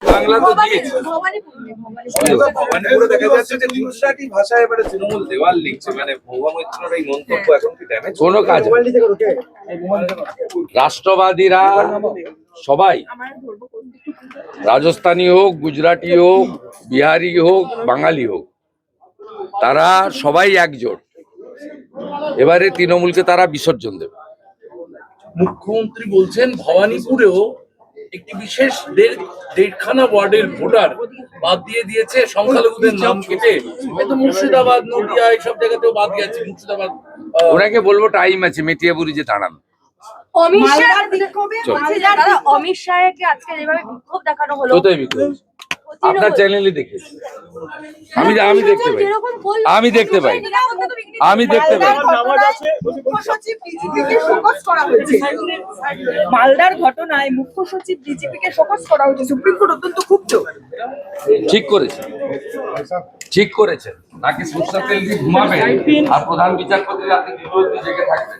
বাংলা তো দিয়েছে, ভবানীপুরে দেখা যাচ্ছে যে গুজরাটি ভাষায় এবারে তৃণমূল দেওয়াল লিখছে, মানে ভৌবা মৈত্রের এই মন্তব্য এখন কি ড্যামেজ কোনো কাজ রাষ্ট্রবাদীরা সবাই, রাজস্থানী হোক, গুজরাটি হোক, বিহারি হোক, বাঙালি হোক, তারা সবাই একজোট। এবারে তৃণমূলকে তারা বিসর্জন দেবে। মুখ্যমন্ত্রী বলছেন ভবানীপুরেও একটি বিশেষ দেড়খানা ওয়ার্ডের ভোটার বাদ দিয়ে দিয়েছে সংখ্যালঘুদের নাম কেটে। তো মুর্শিদাবাদ, নদিয়া এইসব জায়গাতেও বাদ গেছে। মুর্শিদাবাদ, ওনাকে বলবো টাইম আছে মেটিয়াবুরি যে দাঁড়ান। অমিত শাহকে আজকে যেভাবে বিক্ষোভ দেখানো হলো, কোথায় বিক্ষোভ? আপনার চ্যানেলে দেখেছি, আমি দেখতে পাই, আমি দেখতে পাই, আমি দেখতে পাই। মালদার ঘটনায় মুখ্য সচিব বিজেপিকে শোকজ করা হয়েছে, সুপ্রিম কোর্ট অত্যন্ত ক্ষুব্ধ। ঠিক করেছে, ঠিক করেছেন। নাকি সরষের তেল দিয়ে ঘুমাবেন আর প্রধান বিচারপতি রাতে জেগে থাকবেন।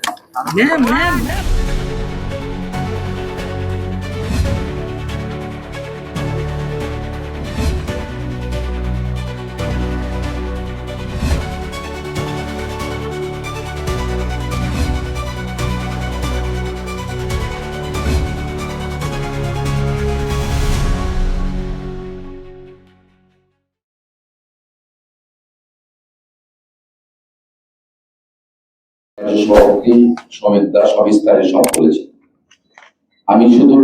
সভাপতি সমিত দাস সবিস্তারে সব বলেছেন। আমি শুধু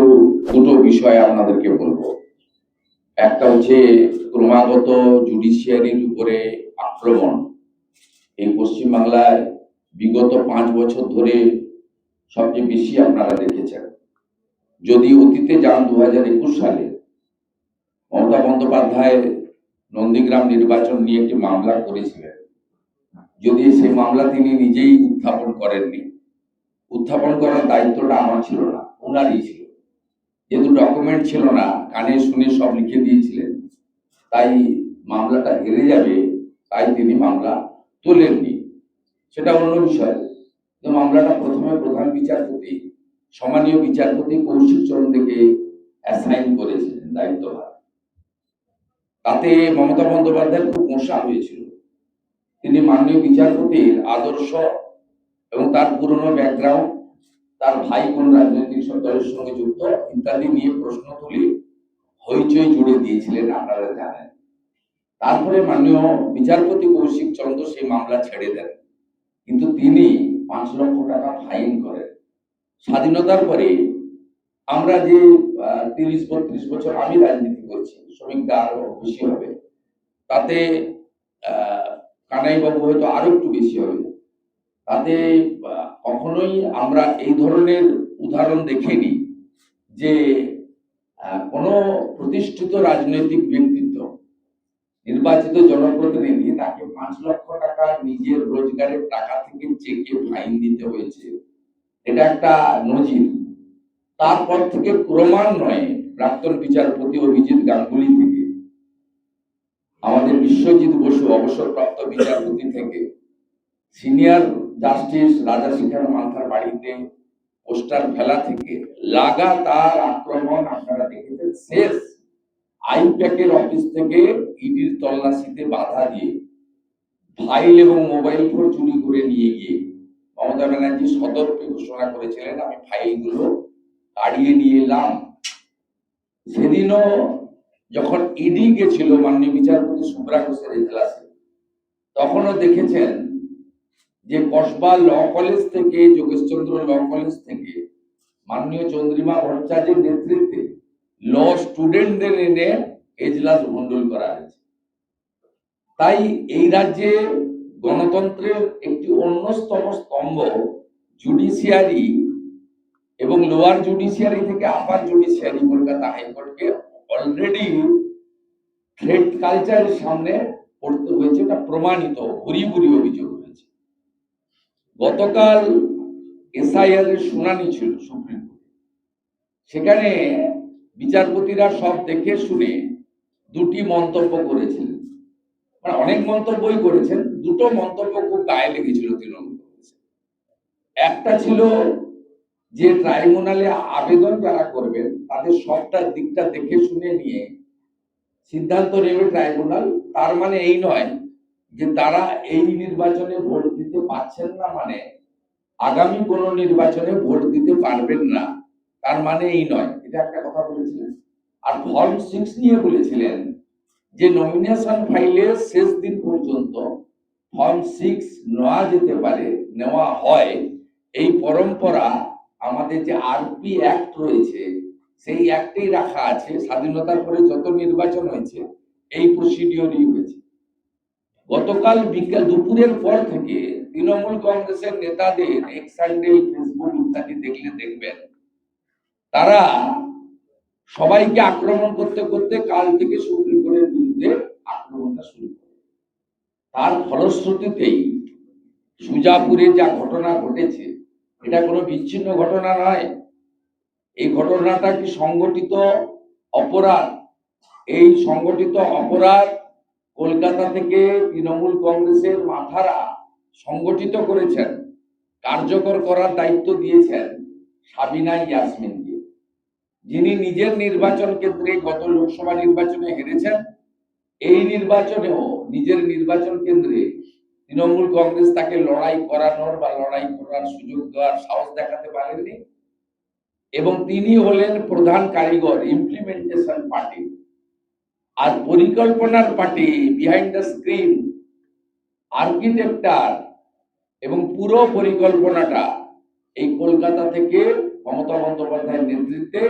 দুটো বিষয় আপনাদেরকে বলবো। একটা হচ্ছে ক্রমাগত জুডিশিয়ারির উপরে আক্রমণ। এই পশ্চিমবাংলায় বিগত 5 বছর ধরে সবচেয়ে বেশি আপনারা দেখেছেন। যদি অতীতে যান 2021 সালে মমতা বন্দ্যোপাধ্যায় নন্দীগ্রাম নির্বাচন নিয়ে একটি মামলা করেছিলেন, যদি সেই মামলা তিনি নিজেই উত্থাপন করেননি। উত্থাপন করার দায়িত্বটা আমার ছিল না, ওনারই ছিল। যেহেতু ডকুমেন্ট ছিল না, কানে শুনে সব লিখে দিয়েছিলেন, তাই মামলাটা হেরে যাবে, তাই তিনি মামলা তোলেননি। সেটা অন্য বিষয়। তো মামলাটা প্রথমে প্রধান বিচারপতি, সম্মানীয় বিচারপতি কৌশিক চন্দ্রকে অ্যাসাইন করেছিলেন দায়িত্বভার। তাতে মমতা বন্দ্যোপাধ্যায়ের খুব মশা হয়েছিল। তিনি মাননীয় বিচারপতির আদর্শ এবং তার পুরনো ব্যাকগ্রাউন্ড, তার ভাই কোন রাজনৈতিক দলের সঙ্গে যুক্ত ইত্যাদি নিয়ে প্রশ্ন তুলে হইচই জুড়ে দিয়েছিলেন, আপনারা জানেন। তারপরে মাননীয় বিচারপতি কৌশিক চন্দ্র সেই মামলা ছেড়ে দেন, কিন্তু তিনি 5 লক্ষ টাকা ফাইন করেন। স্বাধীনতার পরে আমরা যে 30-32 বছর আমি রাজনীতি করছি, শ্রমিকরা আরো বেশি হবে, তাতে কানাইবাবু হয়তো আরো একটু বেশি হবে, তাতে কখনোই আমরা এই ধরনের উদাহরণ দেখিনি যে কোনো প্রতিষ্ঠিত রাজনৈতিক ব্যক্তিত্ব, নির্বাচিত জনপ্রতিনিধি, তাকে 5 লক্ষ টাকা নিজের রোজগারের টাকা থেকে চেকে ফাইন দিতে হয়েছে। এটা একটা নজির। তারপর থেকে ক্রমান্বয়ে প্রাক্তন বিচারপতি অভিজিৎ গাঙ্গুলি থেকে আমাদের বিশ্বজিৎ বসু অবসরপ্রাপ্ত বিচারপতি থেকে সিনিয়র জাস্টিস রাজাশেখর মান্থার বাড়িতে পোস্টার ফেলা থেকে লাগাতার আক্রমণ আপনারা দেখেছেন। শেষ আইপ্যাকের অফিস থেকে ইডির তল্লাশিতে বাধা দিয়ে ফাইল এবং মোবাইল ফোন চুরি করে নিয়ে গিয়ে মমতা ব্যানার্জি সতর্কে ঘোষণা করেছিলেন, আমি ফাইলগুলো কাড়িয়ে নিয়ে এলাম। সেদিনও যখন ইডি গেছিল মাননীয় বিচারপতি সুব্রা ঘোষের এজলাসে, তখনও দেখেছেন যে কসবা ল কলেজ থেকে, যোগেশচন্দ্র ল কলেজ থেকে মাননীয় চন্দ্রিমা ভট্টাচার্যের নেতৃত্বে ল স্টুডেন্টদের এনে এজলাস ভণ্ডুল করা হয়েছে। তাই এই রাজ্যে গণতন্ত্রের একটি অন্যতম স্তম্ভ জুডিশিয়ারি এবং লোয়ার জুডিশিয়ারি থেকে আপার জুডিশিয়ারি কলকাতা হাইকোর্টকে অলরেডি থ্রেট কালচারের সামনে পড়তে হয়েছে। এটা প্রমাণিত, ভুরি ভুরি অভিযোগ হয়েছে। গতকাল এসআইআর এর শুনানি ছিল সুপ্রিম কোর্টে। সেখানে বিচারপতিরা সব দেখে শুনে 2টি মন্তব্য করেছিলেন, মানে অনেক মন্তব্যই করেছেন, 2টো মন্তব্য খুব গায়ে লেগেছিল তৃণমূল কংগ্রেসের। একটা ছিল যে ট্রাইব্যুনালে আবেদন যারা করবেন তাদের সবটা দিকটা দেখে শুনে নিয়ে সিদ্ধান্ত নেবে ট্রাইব্যুনাল। তার মানে এই নয় যে তারা এই নির্বাচনে ভোট দিতে পারছেন না, মানে আগামী কোন নির্বাচনে ভোট দিতে পারবেন না, তার মানে এই নয়। এটা একটা কথা বলেছিলেন। আর ফর্ম 6 নিয়ে বলেছিলেন যে নমিনেশন ফাইলের শেষ দিন পর্যন্ত ফর্ম 6 নেওয়া যেতে পারে, নেওয়া হয়। এই পরম্পরা আমাদের যে আরপি অ্যাক্ট রয়েছে সেই অ্যাক্টেই রাখা আছে। স্বাধীনতার পরে যত নির্বাচন হয়েছে এই প্রসিডিওরই হয়েছে। গতকাল বিকেল দুপুরের পর থেকে তৃণমূল কংগ্রেসের নেতাদের এক্স হ্যান্ডেল, ফেসবুক ইত্যাদি দেখলে দেখবেন তারা সবাইকে আক্রমণ করতে করতে কাল থেকে সুপ্রিম কোর্টের বিরুদ্ধে আক্রমণটা শুরু করে। তার ফলশ্রুতিতেই সুজাপুরে যা ঘটনা ঘটেছে এটা কোনো বিচ্ছিন্ন ঘটনা নয়। এই ঘটনাটা কি সংগঠিত অপরাধ? এই সংগঠিত অপরাধ কলকাতা থেকে তৃণমূল কংগ্রেসের মাথারা সংগঠিত করেছেন, কার্যকর করার দায়িত্ব দিয়েছেন সাবিনা ইয়াসমিনকে, যিনি নিজের নির্বাচন কেন্দ্রে গত লোকসভা নির্বাচনে হেরেছেন। এই নির্বাচনেও নিজের নির্বাচন কেন্দ্রে তৃণমূল কংগ্রেস তাকে লড়াই করানোর বা লড়াই করার সুযোগ দেওয়ার সাহস দেখাতে পারেননি। এবং তিনি হলেন প্রধান কারিগর, ইমপ্লিমেন্টেশন পার্টি আর পরিকল্পনার পার্টি, বিহাইন্ড দ্য স্ক্রিন আর্কিটেক্টার এবং পুরো পরিকল্পনাটা এই কলকাতা থেকে মমতা বন্দ্যোপাধ্যায়ের নেতৃত্বে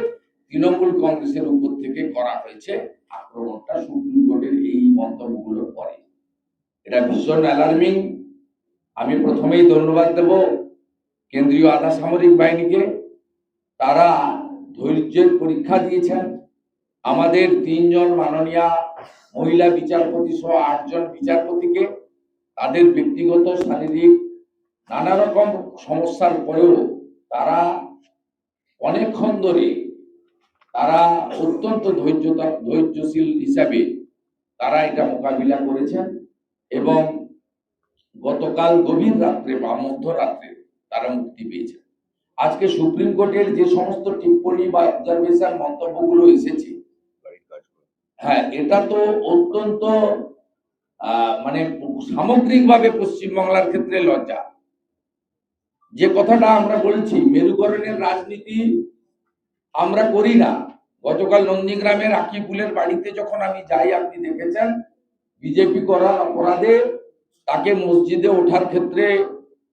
তৃণমূল কংগ্রেসের উপর থেকে করা হয়েছে আক্রমণটা সুপ্রিম কোর্টের এই মন্তব্যগুলোর পরে। এটা ভীষণ অ্যালার্মিং। আমি প্রথমেই ধন্যবাদ দেব কেন্দ্রীয় আধা সামরিক বাহিনীকে। তারা ধৈর্যের পরীক্ষা দিয়েছেন। আমাদের 3 জন মাননীয় মহিলা বিচারপতি সহ 8 জন বিচারপতিকে তাদের ব্যক্তিগত শারীরিক নানা রকম সমস্যার পরেও তারা অনেকক্ষণ ধরে তারা অত্যন্ত ধৈর্যশীল হিসাবে তারা এটা মোকাবিলা করেছেন এবং গতকাল গভীর রাত্রে বা মধ্যরাত্রে তারা মুক্তি পেয়েছেন। আজকে সুপ্রিম কোর্টের যে সমস্ত টিপ্পনী বা অবজারভেশন মন্তব্যগুলো এসেছে, হ্যাঁ, এটা তো অত্যন্ত মানে সামগ্রিকভাবে পশ্চিমবাংলার ক্ষেত্রে লজ্জা। যে কথাটা আমরা বলছি মেরুকরণের রাজনীতি আমরা করি না। গতকাল নন্দীগ্রামের আকিবুলের বাড়িতে যখন আমি যাই, আপনি দেখেছেন বিজেপি করার অপরাধে তাকে মসজিদে ওঠার ক্ষেত্রে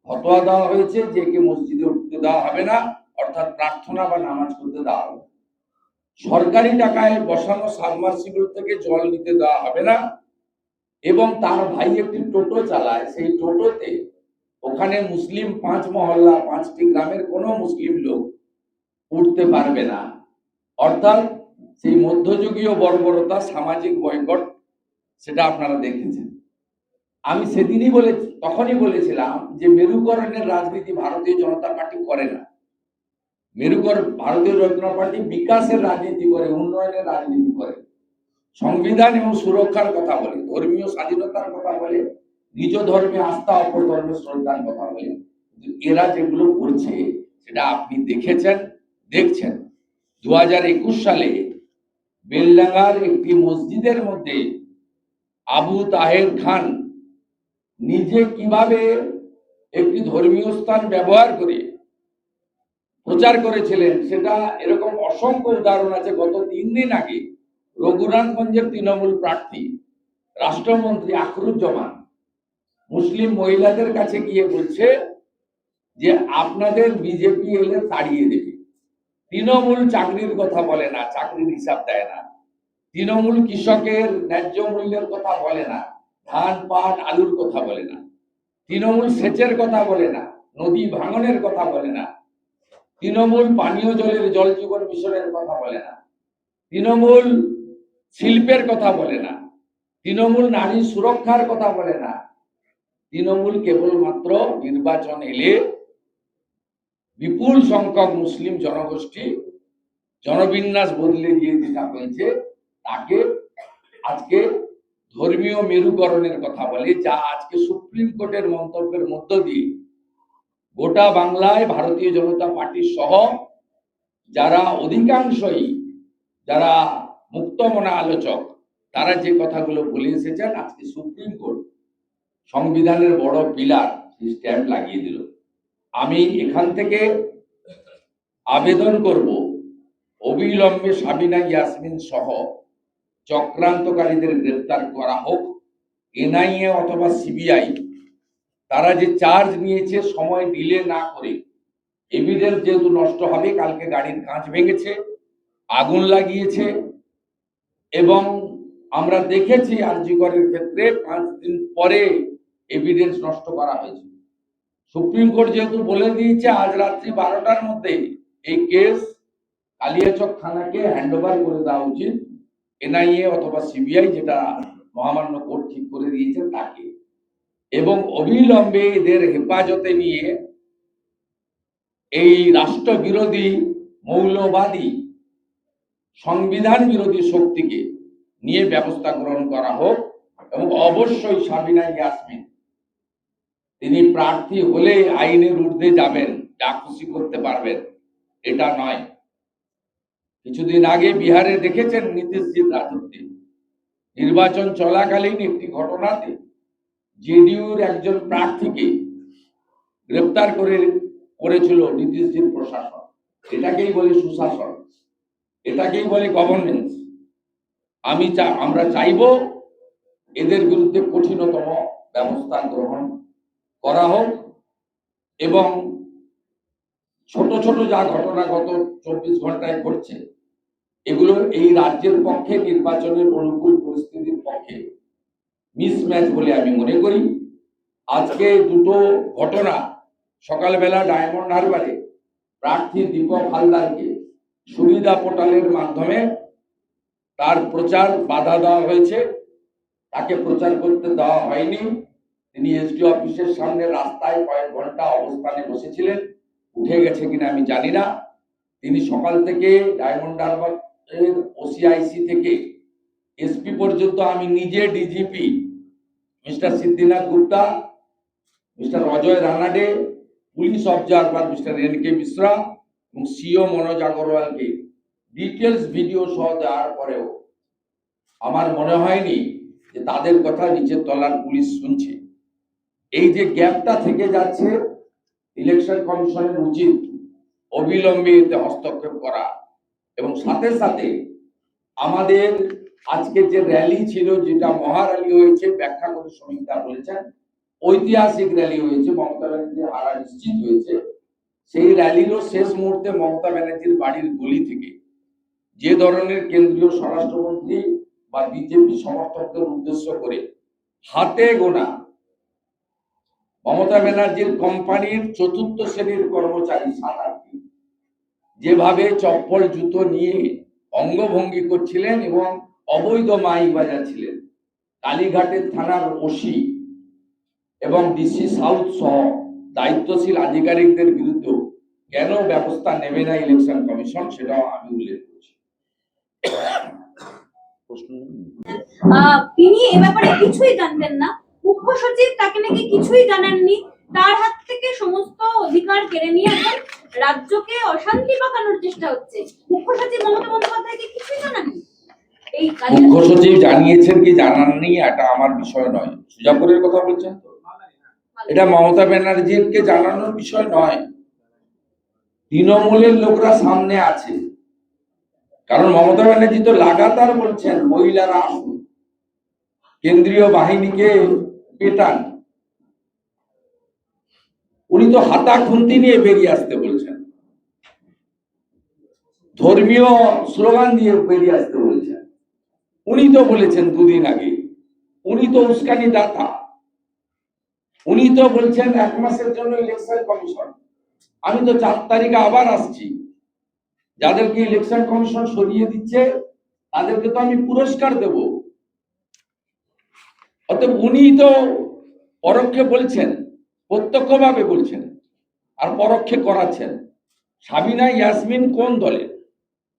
ফতোয়া দেওয়া হয়েছে যে একে মসজিদে উঠতে দেওয়া হবে না, অর্থাৎ প্রার্থনা বা নামাজ করতে দেওয়া হবে। সরকারি টাকায় বসানো সাবমার্সিবল থেকে জল নিতে দেওয়া হবে না। এবং তার ভাই একটি টোটো চালায়, সেই টোটোতে ওখানে মুসলিম 5 মহল্লা 5টি গ্রামের কোনো মুসলিম লোক উঠতে পারবে না। অর্থাৎ সেই মধ্যযুগীয় বর্বরতা, সামাজিক বয়কট, সেটা আপনারা দেখেছেন। আমি সেদিনই তখনই বলেছিলাম যে মেরুকরণের রাজনীতি ভারতীয় জনতা পার্টি করে না। ভারতীয় জনতা পার্টি বিকাশের রাজনীতি করে, উন্নয়নের রাজনীতি করে, সংবিধান এবং সুরক্ষার কথা বলে, ধর্মীয় স্বাধীনতার কথা বলে, নিজ ধর্মে আস্থা অপর ধর্মের শ্রদ্ধার কথা বলে। এরা যেগুলো করছে সেটা আপনি দেখেছেন, দেখছেন। 2021 সালে বেলডাঙ্গার একটি মসজিদের মধ্যে আবু তাহের খান নিজে কিভাবে একটি ধর্মীয় স্থান ব্যবহার করে প্রচার করেছিলেন, সেটা এরকম অসংখ্য উদাহরণ আছে। গত 3 দিন আগে রঘুনাথগঞ্জের তৃণমূল প্রার্থী রাষ্ট্রমন্ত্রী আখরুজ্জামান মুসলিম মহিলাদের কাছে গিয়ে বলছে যে আপনাদের বিজেপি এলে তাড়িয়ে দেবে। তৃণমূল চাকরির কথা বলে না, চাকরির হিসাব দেয় না। তৃণমূল কৃষকের ন্যায্য মূল্যের কথা বলে না, ধান পাট আলুর কথা বলে না। তৃণমূল সেচের কথা বলে না, নদী ভাঙনের কথা বলে না। তৃণমূল পানীয় জলের জল জীবন মিশনের কথা বলে না। তৃণমূল শিল্পের কথা বলে না। তৃণমূল নারী সুরক্ষার কথা বলে না। তৃণমূল কেবলমাত্র নির্বাচন এলে বিপুল সংখ্যক মুসলিম জনগোষ্ঠী জনবিন্যাস বদলে দিয়ে যেটা হয়েছে তাকে আজকে ধর্মীয় মেরুকরণের কথা বলে, যা আজকে সুপ্রিম কোর্টের মন্তব্যের মধ্য দিয়ে গোটা বাংলায় ভারতীয় জনতা পার্টি সহ যারা অধিকাংশই যারা মুক্তমনা আলোচক তারা যে কথাগুলো বলে এসেছেন, আজকে সুপ্রিম কোর্ট সংবিধানের বড় পিলার স্ট্যাম্প লাগিয়ে দিল। আমি এখান থেকে আবেদন করব, অবিলম্বে সাবিনা ইয়াসমিন সহ চক্রান্তকারীদের গ্রেফতার করা হোক। এনআইএ অথবা সিবিআই তারা যে চার্জ নিয়েছে সময় ডিলে না করে, এভিডেন্স যেহেতু নষ্ট হবে, কালকে গাড়ির কাঁচ ভেঙেছে, আগুন লাগিয়েছে, এবং আমরা দেখেছি আরজি করের ক্ষেত্রে 5 দিন পরে এভিডেন্স নষ্ট করা হয়েছে। সুপ্রিম কোর্ট যেহেতু বলে দিয়েছে আজ রাত্রি 12টার মধ্যে এই কেস কালিয়াচক থানাকে হ্যান্ডওভার করে দেওয়া উচিত, এনআইএ অথবা সিবিআই, যেটা মহামান্য কোর্ট ঠিক করে দিয়েছে তাকে, এবং অবিলম্বে এদের হেফাজতে নিয়ে এই রাষ্ট্রবিরোধী, মৌলবাদী, সংবিধান বিরোধী শক্তিকে নিয়ে ব্যবস্থা গ্রহণ করা হোক। এবং অবশ্যই সাবিনা ইয়াসমিন, তিনি প্রার্থী হলে আইনের ঊর্ধ্বে যাবেন, যা খুশি করতে পারবেন, এটা নয়। কিছুদিন আগে বিহারে দেখেছেন নীতিশজির রাজত্বে নির্বাচন চলাকালীন একটি ঘটনাতে জেডিইউর একজন প্রার্থীকে গ্রেপ্তার করেছিল নীতিশজির প্রশাসন। এটাকেই বলে সুশাসন, এটাকেই বলে গভর্নেন্স। আমরা চাইব এদের বিরুদ্ধে কঠিনতম ব্যবস্থা গ্রহণ করা হোক, এবং ছোট ছোট যা ঘটনা গত 24 ঘন্টায় ঘটছে, এগুলো এই রাজ্যের পক্ষে, নির্বাচনের অনুকূল পরিস্থিতির পক্ষে মিসম্যাচ বলে আমি মনে করি। আজকে দুটো ঘটনা, সকালবেলা ডায়মন্ড হারবারে প্রার্থী দীপক হালদারকে সুবিধা পোর্টালের মাধ্যমে তার প্রচার বাধা দেওয়া হয়েছে, তাকে প্রচার করতে দেওয়া হয়নি। তিনি এসডি অফিসের সামনে রাস্তায় কয়েক ঘন্টা অবস্থানে বসেছিলেন, উঠে গেছে কিনা আমি জানি না। তিনি সকাল থেকে ডায়মন্ড হারবারের ওসিআইসি থেকে এসপি পর্যন্ত, আমি নিজে DGP mister Siddhinath Gupta, mister Ajay Ranade, police observer mister NK. Mishra এবং সিও মনোজ আগরওয়ালকে ডিটেলস ভিডিও সহ দেওয়ার পরেও আমার মনে হয়নি যে তাদের কথা নিচের তলার পুলিশ শুনছে। এই যে গ্যাপটা থেকে যাচ্ছে, ইলেকশন কমিশনের উচিত অবিলম্বে এতে হস্তক্ষেপ করা, এবং সাথে সাথে আমাদের আজকে যে র্যালি ছিল, যেটা মহা র্যালি হয়েছে, ব্যাখ্যা করে সমীক্ষা বলেছেন ঐতিহাসিক র্যালি হয়েছে, মমতা ব্যানার্জি হারা নিশ্চিত হয়েছে। সেই র্যালিরও শেষ মুহূর্তে মমতা ব্যানার্জির বাড়ির গলি থেকে যে ধরনের কেন্দ্রীয় স্বরাষ্ট্রমন্ত্রী বা বিজেপি সমর্থকদের উদ্দেশ্য করে হাতে গোনা মমতা ব্যানার্জির কোম্পানির 4র্থ শ্রেণীর কর্মচারী 7-8টি যেভাবে চপ্পল জুতো নিয়ে অঙ্গভঙ্গি করছিলেন এবং অবৈধ মাইক বাজাচ্ছিলেন, কালীঘাটের থানার ওসি এবং ডিসি সাউথ সহ দায়িত্বশীল আধিকারিকদের বিরুদ্ধে কেন ব্যবস্থা নেবে না ইলেকশন কমিশন, সেটাও আমি উল্লেখ করছি। তিনি এ ব্যাপারে কিছুই জানতেন না, মুখ্য সচিব তাকে নাকি কিছুই জানাননি, তার হাত থেকে সমস্ত অধিকার কেড়ে নিয়ে এখন রাজ্যকে অশান্তি পাকানোর চেষ্টা হচ্ছে। মুখ্য সচিব মমতা বন্দ্যোপাধ্যায়কে কিছুই জানাননি। এই মুখ্য সচিব জানিয়েছেন কি জানাননি এটা আমার বিষয় নয়। সুজাপুরের কথা বলছেন তো, এটা মমতা ব্যানার্জিকে জানানোর বিষয় নয়। তৃণমূলের লোকরা সামনে আছে, কারণ মমতা ব্যানার্জি তো লাগাতার বলছেন মহিলারা আসুন, কেন্দ্রীয় বাহিনীকে পেটান। উনি তো হাতা খুন্তি নিয়ে বেরিয়ে আসতে বলছেন, ধর্মীয় স্লোগান দিয়ে বেরিয়ে আসতে বলছেন। উনি তো বলেছেন দুদিন আগে, উনি তো উস্কানি দাতা, উনি তো বলছেন 1 মাসের জন্য ইলেকশন কমিশন। আমি তো 4 তারিখে আবার আসছি, যাদেরকে ইলেকশন কমিশন সরিয়ে দিচ্ছে তাদেরকে তো আমি পুরস্কার দেব। অতএব উনি তো পরোক্ষে বলছেন, প্রত্যক্ষভাবে বলছেন আর পরোক্ষে করাচ্ছেন। সাবিনা ইয়াসমিন কোন দলের?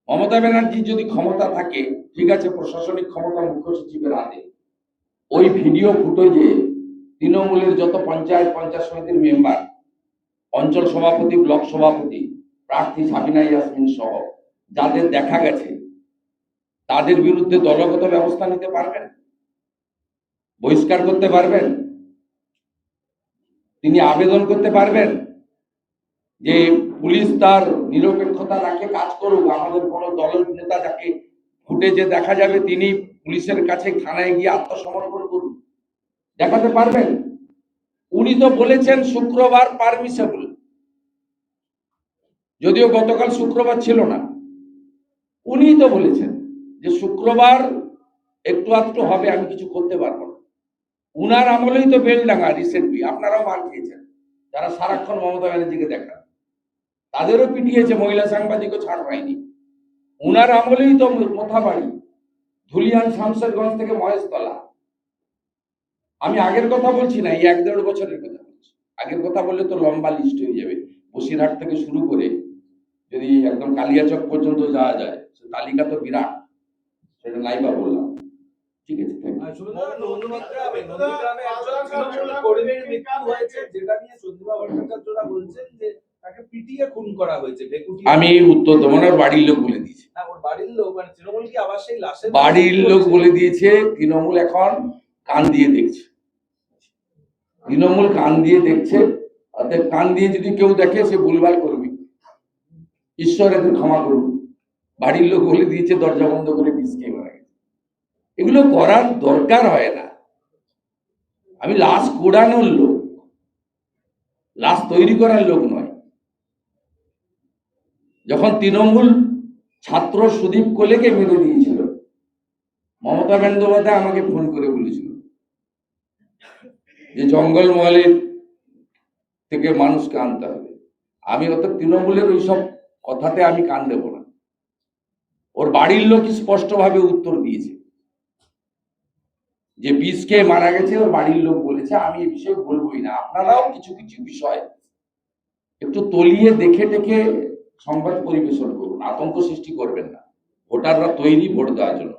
মমতা ব্যানার্জি যদি ক্ষমতা থাকে ঠিক আছে, প্রশাসনিক ক্ষমতা মুখ্য সচিবের হাতে। ওই ভিডিও ফুটেজে তৃণমূলের যত পঞ্চায়েত সমিতির মেম্বার, অঞ্চল সভাপতি, ব্লক সভাপতি, প্রার্থী সাবিনা ইয়াসমিন সহ যাদের দেখা গেছে, তাদের বিরুদ্ধে দলগত ব্যবস্থা নিতে পারবেন, বহিষ্কার করতে পারবেন, তিনি আবেদন করতে পারবেন যে পুলিশ তার নিরপেক্ষতা রাখে কাজ করুক, আমাদের কোনো দলের নেতা যাকে ফুটেজে দেখা যাবে তিনি পুলিশের কাছে থানায় গিয়ে আত্মসমর্পণ করুন, দেখাতে পারবেন? উনি তো বলেছেন শুক্রবার পারমিসেবল, যদিও গতকাল শুক্রবার ছিল না। উনি তো বলেছেন যে শুক্রবার একটু আধটু হবে, আমি কিছু করতে পারবো না। উনার আমলেই তো বেলডাঙ্গা রিসেন্টলি, আপনারাও মার খেয়েছেন যারা সারাক্ষণ মমতা ব্যানার্জিকে দেখান, তাদেরও পিটিয়েছে, মহিলা সাংবাদিকও ছাড় পায়নি। উনার আমলেই তো মোথাবাড়ি, ধুলিয়ান, শামশেরগঞ্জ থেকে মহেশতলা। আমি আগের কথা বলছি না, এই 1-1.5 বছরের কথা বলছি। আগের কথা বললে তো লম্বা লিস্ট হয়ে যাবে, বসিরহাট থেকে শুরু করে যদি একদম কালিয়াচক পর্যন্ত যাওয়া যায়, সে তালিকা তো বিরাট, সেটা নাইবা বললাম। ঠিক আছে, thank you. নন্দীগ্রামে একজন তৃণমূল কর্মীর মৃত্যু হয়েছে, যেটা নিয়ে চন্দ্রিমা ভট্টাচার্যরা বলছেন যে তাকে পিটিয়ে খুন করা হয়েছে। আমি উত্তর দেবো না, ওর বাড়ির লোক বলে দিয়েছে। না, ওর বাড়ির লোক মানে তৃণমূল কি আবার সেই লাশের বাড়ির লোক বলে দিয়েছে, তৃণমূল এখন কান দিয়ে দেখছে, তৃণমূল কান দিয়ে দেখছে। অর্থাৎ কান দিয়ে যদি কেউ দেখে সে ভুলভাল করবে, ঈশ্বর এদের ক্ষমা করুন। বাড়ির লোক বলে দিয়েছে দরজা বন্ধ করে পিসকে মারা গেছে। এগুলো করার দরকার হয় না। আমি লাশ কোড়ানোর লোক, লাশ তৈরি করার লোক নয়। যখন তৃণমূল ছাত্র সুদীপ কোলেকে মেরে দিয়েছিল, মমতা বন্দ্যোপাধ্যায় আমাকে ফোন করে বলেছিল যে জঙ্গলমহলের থেকে মানুষকে আনতে হবে। আমি অত তৃণমূলের ওইসব কথাতে আমি কান দেব না। ওর বাড়ির লোক স্পষ্টভাবে উত্তর দিয়েছে যে বিষকে মারা গেছে, ওর বাড়ির লোক বলেছে। আমি এই বিষয়ে বলবোই না। আপনারাও কিছু কিছু বিষয় একটু তলিয়ে দেখে টেকে সংবাদ পরিবেশন করুন, আতঙ্ক সৃষ্টি করবেন না। ভোটাররা তৈরি ভোট দেওয়ার জন্য।